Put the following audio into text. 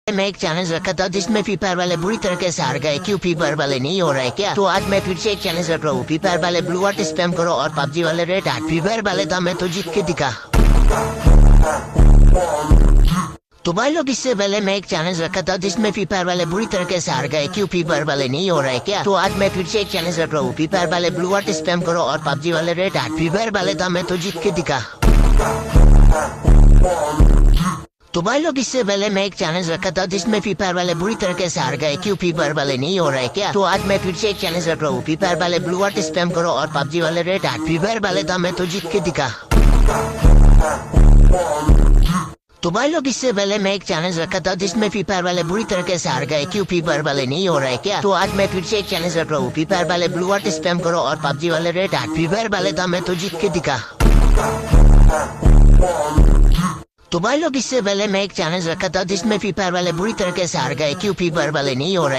मैं एक चैलेंज रखा था जिसमें फ्री फायर वाले बुरी तरीके से हार गए। क्यों फ्री फायर वाले नहीं हो रहे क्या? तो आज मैं फिर से एक चैलेंज रख रहा हूँ। फ्री फायर वाले ब्लू हार्ट स्पैम करो और पबजी वाले रेड हार्ट। फ्री फायर वाले था मैं तो जीत के दिखा। तो भाई लोग, इससे पहले मैं एक चैलेंज रखा था जिसमें फ्री फायर वाले बुरी तरीके से हार गए। क्यों फ्री फायर वाले नहीं हो रहे क्या? तो आज मैं फिर से एक चैलेंज रख रहा हूँ। फ्री फायर वाले ब्लू हार्ट स्पैम करो और पबजी वाले रेड हार्ट। फ्री फायर वाले था मैं तो जीत के दिखा। तो भाई लोग, इससे पहले मैं एक चैलेंज रखा था जिसमें फ्री फायर वाले बुरी तरीके से हार गए। क्यों फ्री फायर वाले नहीं हो रहे क्या? तो आज मैं फिर से एक चैलेंज रख रहा हूँ। फ्री फायर वाले ब्लू हार्ट स्पैम करो और पबजी वाले रेड हार्ट। फ्री फायर वाले था मैं तो जीत के दिखा। तो भाई लोग, इससे पहले मैं एक चैलेंज रखा था जिसमें फ्री फायर वाले बुरी तरीके से हार गए। क्यों फ्री फायर वाले नहीं हो रहे क्या? तो आज मैं फिर से एक चैलेंज रख रहा हूँ। फ्री फायर वाले ब्लू हार्ट स्पैम करो और पबजी वाले रेड हार्ट। फ्री फायर वाले था मैं तो जीत के दिखा। तो भाई लोग, इससे पहले मैं एक चैलेंज रखा था जिसमें फ्री फायर वाले बुरी तरीके से हार गए। क्यों फ्री फायर वाले नहीं हो रहे?